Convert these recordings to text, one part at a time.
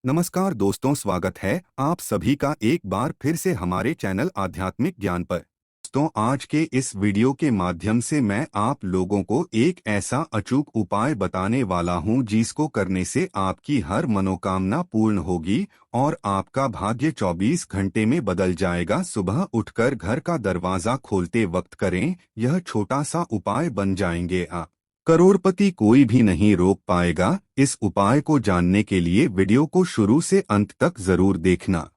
नमस्कार दोस्तों, स्वागत है आप सभी का एक बार फिर से हमारे चैनल आध्यात्मिक ज्ञान पर। दोस्तों, आज के इस वीडियो के माध्यम से मैं आप लोगों को एक ऐसा अचूक उपाय बताने वाला हूं जिसको करने से आपकी हर मनोकामना पूर्ण होगी और आपका भाग्य 24 घंटे में बदल जाएगा। सुबह उठकर घर का दरवाजा खोलते वक्त करें, यह छोटा सा उपाय बन जाएंगे आप करोड़पति कोई भी नहीं रोक पाएगा। इस उपाय को जानने के लिए वीडियो को शुरू से अंत तक जरूर देखना।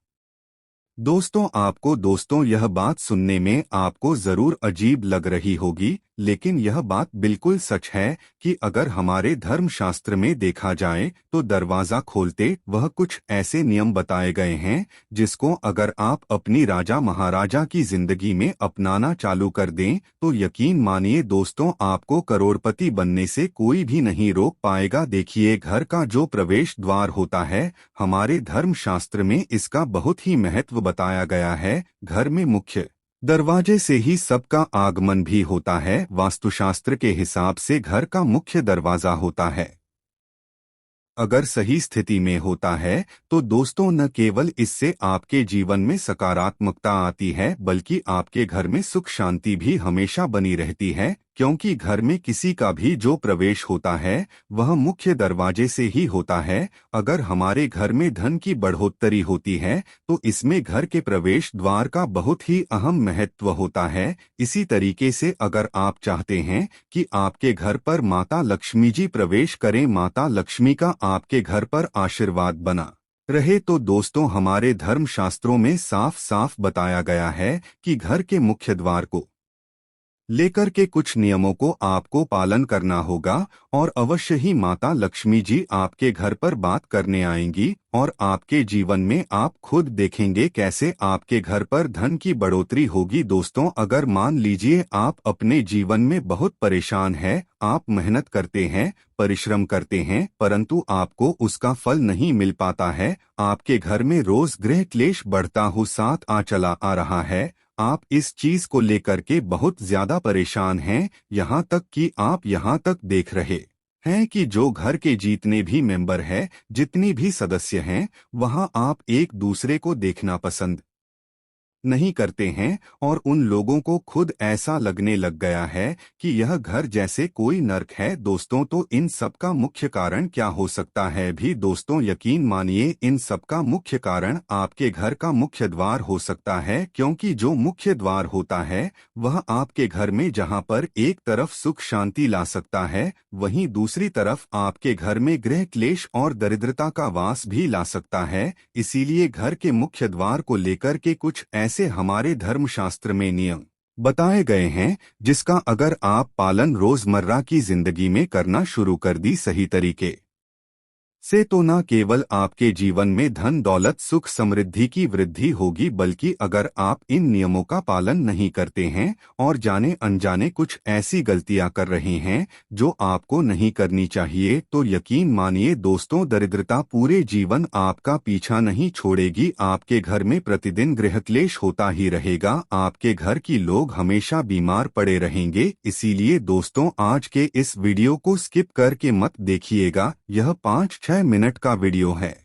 दोस्तों यह बात सुनने में आपको जरूर अजीब लग रही होगी, लेकिन यह बात बिल्कुल सच है कि अगर हमारे धर्मशास्त्र में देखा जाए तो दरवाजा खोलते वह कुछ ऐसे नियम बताए गए हैं जिसको अगर आप अपनी राजा महाराजा की जिंदगी में अपनाना चालू कर दें तो यकीन मानिए दोस्तों, आपको करोड़पति बनने से कोई भी नहीं रोक पाएगा। देखिए, घर का जो प्रवेश द्वार होता है, हमारे धर्मशास्त्र में इसका बहुत ही महत्व बताया गया है। घर में मुख्य दरवाजे से ही सबका आगमन भी होता है। वास्तुशास्त्र के हिसाब से घर का मुख्य दरवाजा होता है, अगर सही स्थिति में होता है तो दोस्तों, न केवल इससे आपके जीवन में सकारात्मकता आती है बल्कि आपके घर में सुख शांति भी हमेशा बनी रहती है, क्योंकि घर में किसी का भी जो प्रवेश होता है वह मुख्य दरवाजे से ही होता है। अगर हमारे घर में धन की बढ़ोतरी होती है तो इसमें घर के प्रवेश द्वार का बहुत ही अहम महत्व होता है। इसी तरीके से अगर आप चाहते हैं कि आपके घर पर माता लक्ष्मी जी प्रवेश करें, माता लक्ष्मी का आपके घर पर आशीर्वाद बना रहे, तो दोस्तों, हमारे धर्मशास्त्रों में साफ साफ बताया गया है कि घर के मुख्य द्वार को लेकर के कुछ नियमों को आपको पालन करना होगा और अवश्य ही माता लक्ष्मी जी आपके घर पर बात करने आएंगी और आपके जीवन में आप खुद देखेंगे कैसे आपके घर पर धन की बढ़ोतरी होगी। दोस्तों, अगर मान लीजिए आप अपने जीवन में बहुत परेशान हैं, आप मेहनत करते हैं, परिश्रम करते हैं, परंतु आपको उसका फल नहीं मिल पाता है, आपके घर में रोज गृह क्लेश बढ़ता हुआ साथ चला आ रहा है, आप इस चीज को लेकर के बहुत ज्यादा परेशान हैं, यहाँ तक कि आप यहाँ तक देख रहे हैं कि जो घर के जितने भी मेंबर हैं, जितनी भी सदस्य हैं, वहाँ आप एक दूसरे को देखना पसंद नहीं करते हैं और उन लोगों को खुद ऐसा लगने लग गया है कि यह घर जैसे कोई नर्क है। दोस्तों, तो इन सब का मुख्य कारण क्या हो सकता है भी दोस्तों, यकीन मानिए इन सब का मुख्य कारण आपके घर का मुख्य द्वार हो सकता है, क्योंकि जो मुख्य द्वार होता है वह आपके घर में जहां पर एक तरफ सुख शांति ला सकता है, वहीं दूसरी तरफ आपके घर में गृह क्लेश और दरिद्रता का वास भी ला सकता है। इसीलिए घर के मुख्य द्वार को लेकर के कुछ ऐसे हमारे धर्मशास्त्र में नियम बताए गए हैं जिसका अगर आप पालन रोजमर्रा की जिंदगी में करना शुरू कर दी सही तरीके से, तो न केवल आपके जीवन में धन दौलत सुख समृद्धि की वृद्धि होगी, बल्कि अगर आप इन नियमों का पालन नहीं करते हैं और जाने अनजाने कुछ ऐसी गलतियां कर रहे हैं जो आपको नहीं करनी चाहिए, तो यकीन मानिए दोस्तों, दरिद्रता पूरे जीवन आपका पीछा नहीं छोड़ेगी। आपके घर में प्रतिदिन गृह क्लेश होता ही रहेगा, आपके घर की लोग हमेशा बीमार पड़े रहेंगे। इसीलिए दोस्तों, आज के इस वीडियो को स्किप करके मत देखिएगा। यह 5-6 मिनट का वीडियो है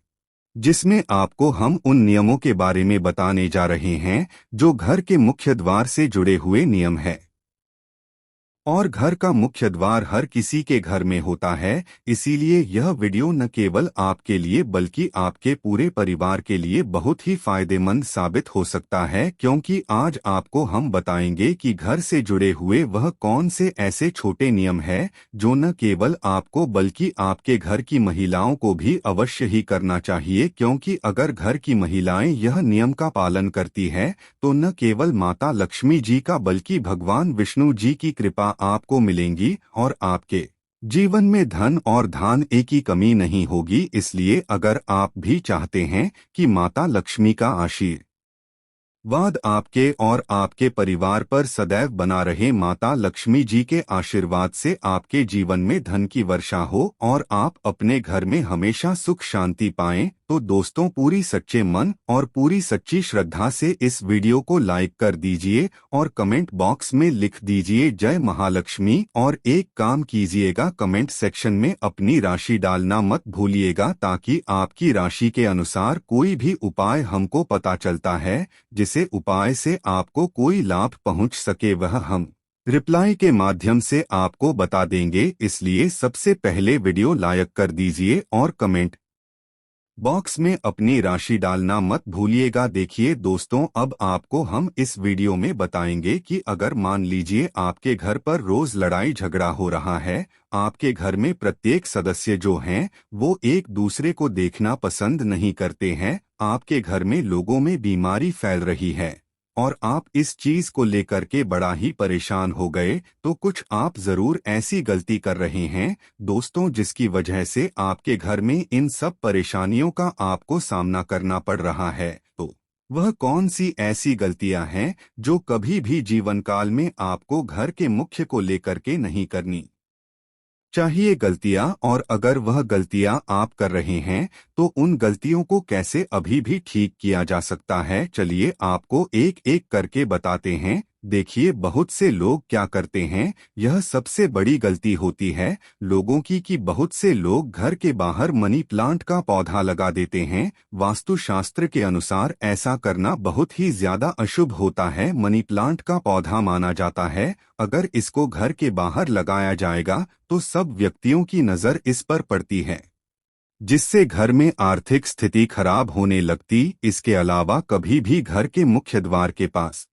जिसमें आपको हम उन नियमों के बारे में बताने जा रहे हैं जो घर के मुख्य द्वार से जुड़े हुए नियम है। और घर का मुख्य द्वार हर किसी के घर में होता है, इसीलिए यह वीडियो न केवल आपके लिए बल्कि आपके पूरे परिवार के लिए बहुत ही फायदेमंद साबित हो सकता है, क्योंकि आज आपको हम बताएंगे कि घर से जुड़े हुए वह कौन से ऐसे छोटे नियम हैं जो न केवल आपको बल्कि आपके घर की महिलाओं को भी अवश्य ही करना चाहिए, क्योंकि अगर घर की महिलाएं यह नियम का पालन करती है तो न केवल माता लक्ष्मी जी का बल्कि भगवान विष्णु जी की कृपा आपको मिलेंगी और आपके जीवन में धन और धान्य की कमी नहीं होगी। इसलिए अगर आप भी चाहते हैं कि माता लक्ष्मी का आशीर्वाद आपके और आपके परिवार पर सदैव बना रहे, माता लक्ष्मी जी के आशीर्वाद से आपके जीवन में धन की वर्षा हो और आप अपने घर में हमेशा सुख शांति पाएं, तो दोस्तों पूरी सच्चे मन और पूरी सच्ची श्रद्धा से इस वीडियो को लाइक कर दीजिए और कमेंट बॉक्स में लिख दीजिए जय महालक्ष्मी। और एक काम कीजिएगा, कमेंट सेक्शन में अपनी राशि डालना मत भूलिएगा, ताकि आपकी राशि के अनुसार कोई भी उपाय हमको पता चलता है, जिसे उपाय से आपको कोई लाभ पहुंच सके वह हम रिप्लाई के माध्यम से आपको बता देंगे। इसलिए सबसे पहले वीडियो लाइक कर दीजिए और कमेंट बॉक्स में अपनी राशि डालना मत भूलिएगा। देखिए दोस्तों, अब आपको हम इस वीडियो में बताएंगे कि अगर मान लीजिए आपके घर पर रोज लड़ाई झगड़ा हो रहा है, आपके घर में प्रत्येक सदस्य जो हैं वो एक दूसरे को देखना पसंद नहीं करते हैं, आपके घर में लोगों में बीमारी फैल रही है और आप इस चीज को लेकर के बड़ा ही परेशान हो गए, तो कुछ आप जरूर ऐसी गलती कर रहे हैं दोस्तों, जिसकी वजह से आपके घर में इन सब परेशानियों का आपको सामना करना पड़ रहा है। तो वह कौन सी ऐसी गलतियां हैं जो कभी भी जीवन काल में आपको घर के मुख्य को लेकर के नहीं करनी चाहिए गलतियां, और अगर वह गलतियां आप कर रहे हैं तो उन गलतियों को कैसे अभी भी ठीक किया जा सकता है, चलिए आपको एक एक करके बताते हैं। देखिए बहुत से लोग क्या करते हैं, यह सबसे बड़ी गलती होती है लोगों की कि बहुत से लोग घर के बाहर मनी प्लांट का पौधा लगा देते हैं। वास्तुशास्त्र के अनुसार ऐसा करना बहुत ही ज्यादा अशुभ होता है। मनी प्लांट का पौधा माना जाता है, अगर इसको घर के बाहर लगाया जाएगा तो सब व्यक्तियों की नजर इस पर पड़ती है, जिससे घर में आर्थिक स्थिति खराब होने लगती। इसके अलावा कभी भी घर के मुख्य द्वार के पास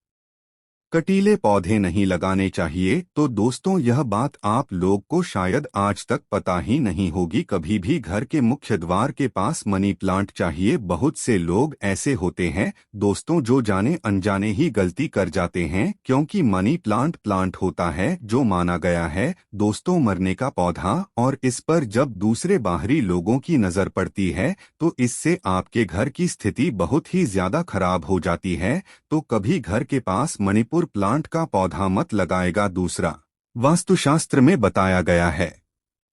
कटीले पौधे नहीं लगाने चाहिए। तो दोस्तों यह बात आप लोग को शायद आज तक पता ही नहीं होगी, कभी भी घर के मुख्य द्वार के पास मनी प्लांट चाहिए। बहुत से लोग ऐसे होते हैं दोस्तों जो जाने अनजाने ही गलती कर जाते हैं, क्योंकि मनी प्लांट प्लांट होता है जो माना गया है दोस्तों मरने का पौधा, और इस पर जब दूसरे बाहरी लोगों की नजर पड़ती है तो इससे आपके घर की स्थिति बहुत ही ज्यादा खराब हो जाती है। तो कभी घर के पास मणिपुर प्लांट का पौधा मत लगाएगा। दूसरा, वास्तुशास्त्र में बताया गया है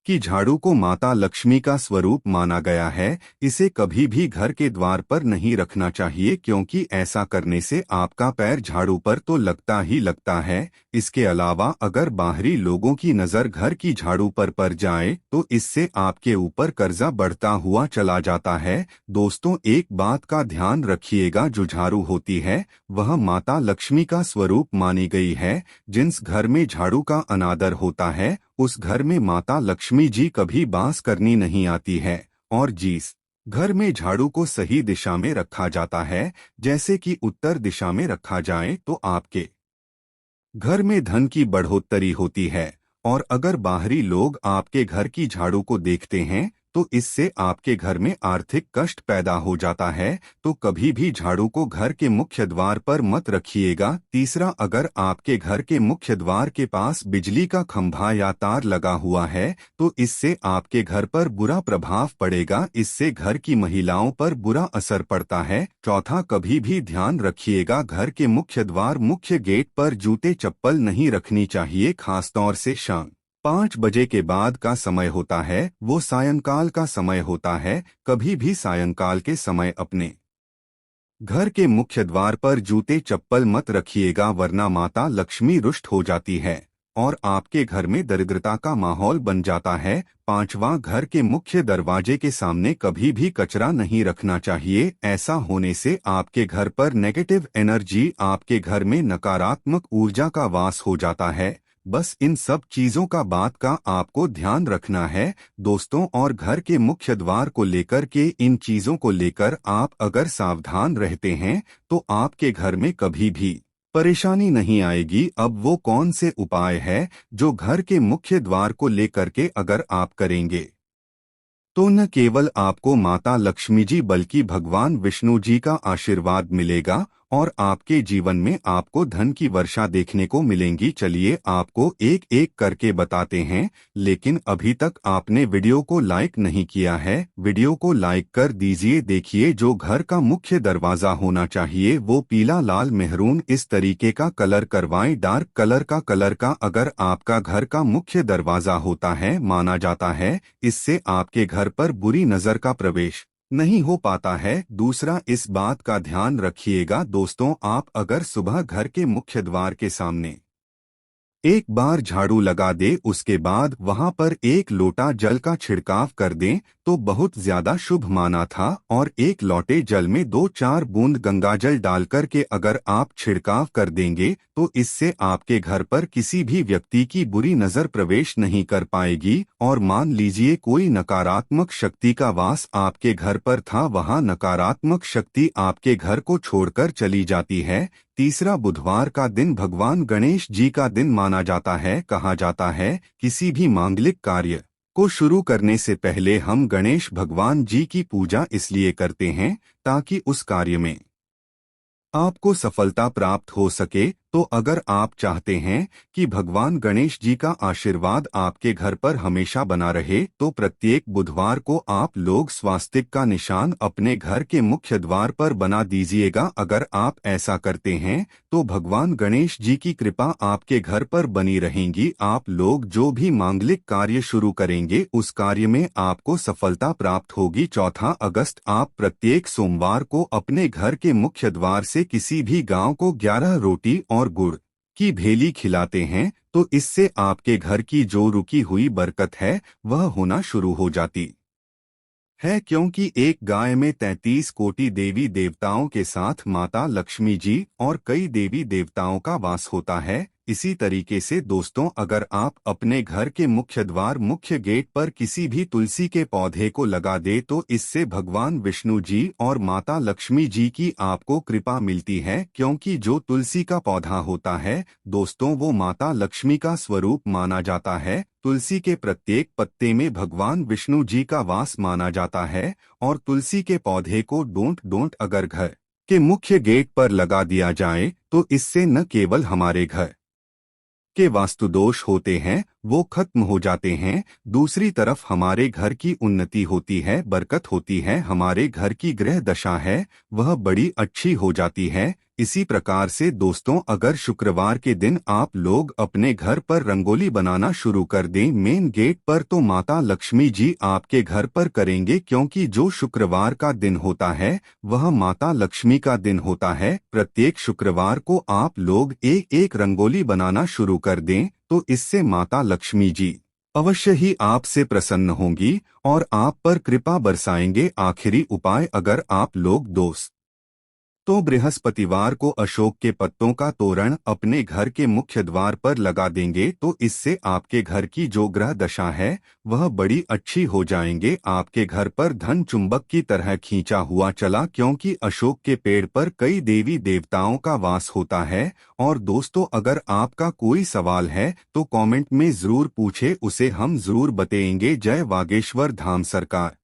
कि झाड़ू को माता लक्ष्मी का स्वरूप माना गया है, इसे कभी भी घर के द्वार पर नहीं रखना चाहिए, क्योंकि ऐसा करने से आपका पैर झाड़ू पर तो लगता ही लगता है। इसके अलावा अगर बाहरी लोगों की नजर घर की झाड़ू पर पड़ जाए तो इससे आपके ऊपर कर्जा बढ़ता हुआ चला जाता है। दोस्तों एक बात का ध्यान रखिएगा, जो झाड़ू होती है वह माता लक्ष्मी का स्वरूप मानी गई है। जिस घर में झाड़ू का अनादर होता है उस घर में माता लक्ष्मी जी कभी वास करनी नहीं आती है। और जिस घर में झाड़ू को सही दिशा में रखा जाता है, जैसे कि उत्तर दिशा में रखा जाए, तो आपके घर में धन की बढ़ोतरी होती है। और अगर बाहरी लोग आपके घर की झाड़ू को देखते हैं तो इससे आपके घर में आर्थिक कष्ट पैदा हो जाता है। तो कभी भी झाड़ू को घर के मुख्य द्वार पर मत रखिएगा। तीसरा, अगर आपके घर के मुख्य द्वार के पास बिजली का खंभा या तार लगा हुआ है तो इससे आपके घर पर बुरा प्रभाव पड़ेगा, इससे घर की महिलाओं पर बुरा असर पड़ता है। चौथा, कभी भी ध्यान रखिएगा घर के मुख्य द्वार मुख्य गेट पर जूते चप्पल नहीं रखनी चाहिए, खासतौर से शाम 5 बजे के बाद का समय होता है वो सायंकाल का समय होता है। कभी भी सायंकाल के समय अपने घर के मुख्य द्वार पर जूते चप्पल मत रखिएगा, वरना माता लक्ष्मी रुष्ट हो जाती है और आपके घर में दरिद्रता का माहौल बन जाता है। पांचवा, घर के मुख्य दरवाजे के सामने कभी भी कचरा नहीं रखना चाहिए, ऐसा होने से आपके घर पर नेगेटिव एनर्जी, आपके घर में नकारात्मक ऊर्जा का वास हो जाता है। बस इन सब चीजों का बात का आपको ध्यान रखना है दोस्तों, और घर के मुख्य द्वार को लेकर के इन चीजों को लेकर आप अगर सावधान रहते हैं तो आपके घर में कभी भी परेशानी नहीं आएगी। अब वो कौन से उपाय है जो घर के मुख्य द्वार को लेकर के अगर आप करेंगे तो न केवल आपको माता लक्ष्मी जी बल्कि भगवान विष्णु जी का आशीर्वाद मिलेगा और आपके जीवन में आपको धन की वर्षा देखने को मिलेंगी। चलिए आपको एक एक करके बताते हैं, लेकिन अभी तक आपने वीडियो को लाइक नहीं किया है, वीडियो को लाइक कर दीजिए। देखिए, जो घर का मुख्य दरवाजा होना चाहिए वो पीला, लाल, मेहरून इस तरीके का कलर करवाएं। डार्क कलर का अगर आपका घर का मुख्य दरवाजा होता है, माना जाता है इससे आपके घर पर बुरी नजर का प्रवेश नहीं हो पाता है। दूसरा, इस बात का ध्यान रखिएगा दोस्तों, आप अगर सुबह घर के मुख्य द्वार के सामने एक बार झाड़ू लगा दे, उसके बाद वहां पर एक लोटा जल का छिड़काव कर दें तो बहुत ज्यादा शुभ माना था। और एक लोटे जल में 2-4 बूंद गंगाजल डालकर के अगर आप छिड़काव कर देंगे तो इससे आपके घर पर किसी भी व्यक्ति की बुरी नजर प्रवेश नहीं कर पाएगी। और मान लीजिए कोई नकारात्मक शक्ति का वास आपके घर पर था, वहां नकारात्मक शक्ति आपके घर को छोड़कर चली जाती है। तीसरा, बुधवार का दिन भगवान गणेश जी का दिन माना जाता है। कहा जाता है किसी भी मांगलिक कार्य को शुरू करने से पहले हम गणेश भगवान जी की पूजा इसलिए करते हैं ताकि उस कार्य में आपको सफलता प्राप्त हो सके। तो अगर आप चाहते हैं कि भगवान गणेश जी का आशीर्वाद आपके घर पर हमेशा बना रहे तो प्रत्येक बुधवार को आप लोग स्वास्तिक का निशान अपने घर के मुख्य द्वार पर बना दीजिएगा। अगर आप ऐसा करते हैं तो भगवान गणेश जी की कृपा आपके घर पर बनी रहेंगी। आप लोग जो भी मांगलिक कार्य शुरू करेंगे उस कार्य में आपको सफलता प्राप्त होगी। चौथा अगस्त, आप प्रत्येक सोमवार को अपने घर के मुख्य द्वार से किसी भी गांव को 11 रोटी और गुड़ की भेली खिलाते हैं तो इससे आपके घर की जो रुकी हुई बरकत है वह होना शुरू हो जाती है। क्योंकि एक गाय में 33 कोटि देवी देवताओं के साथ माता लक्ष्मी जी और कई देवी देवताओं का वास होता है। इसी तरीके से दोस्तों, अगर आप अपने घर के मुख्य द्वार मुख्य गेट पर किसी भी तुलसी के पौधे को लगा दे तो इससे भगवान विष्णु जी और माता लक्ष्मी जी की आपको कृपा मिलती है। क्योंकि जो तुलसी का पौधा होता है दोस्तों, वो माता लक्ष्मी का स्वरूप माना जाता है। तुलसी के प्रत्येक पत्ते में भगवान विष्णु जी का वास माना जाता है। और तुलसी के पौधे को डोंट अगर घर के मुख्य गेट पर लगा दिया जाए तो इससे न केवल हमारे घर के वास्तु दोष होते हैं वो खत्म हो जाते हैं, दूसरी तरफ हमारे घर की उन्नति होती है, बरकत होती है, हमारे घर की ग्रह दशा है वह बड़ी अच्छी हो जाती है। इसी प्रकार से दोस्तों, अगर शुक्रवार के दिन आप लोग अपने घर पर रंगोली बनाना शुरू कर दें मेन गेट पर तो माता लक्ष्मी जी आपके घर पर करेंगे। क्योंकि जो शुक्रवार का दिन होता है वह माता लक्ष्मी का दिन होता है। प्रत्येक शुक्रवार को आप लोग एक एक रंगोली बनाना शुरू कर दें तो इससे माता लक्ष्मी जी अवश्य ही आपसे प्रसन्न होंगी और आप पर कृपा बरसाएंगे। आखिरी उपाय, अगर आप लोग दोस्त तो बृहस्पतिवार को अशोक के पत्तों का तोरण अपने घर के मुख्य द्वार पर लगा देंगे तो इससे आपके घर की जो ग्रह दशा है वह बड़ी अच्छी हो जाएंगे। आपके घर पर धन चुंबक की तरह खींचा हुआ चला, क्योंकि अशोक के पेड़ पर कई देवी देवताओं का वास होता है। और दोस्तों, अगर आपका कोई सवाल है तो कमेंट में जरूर पूछे, उसे हम जरूर बताएंगे। जय वागेश्वर धाम सरकार।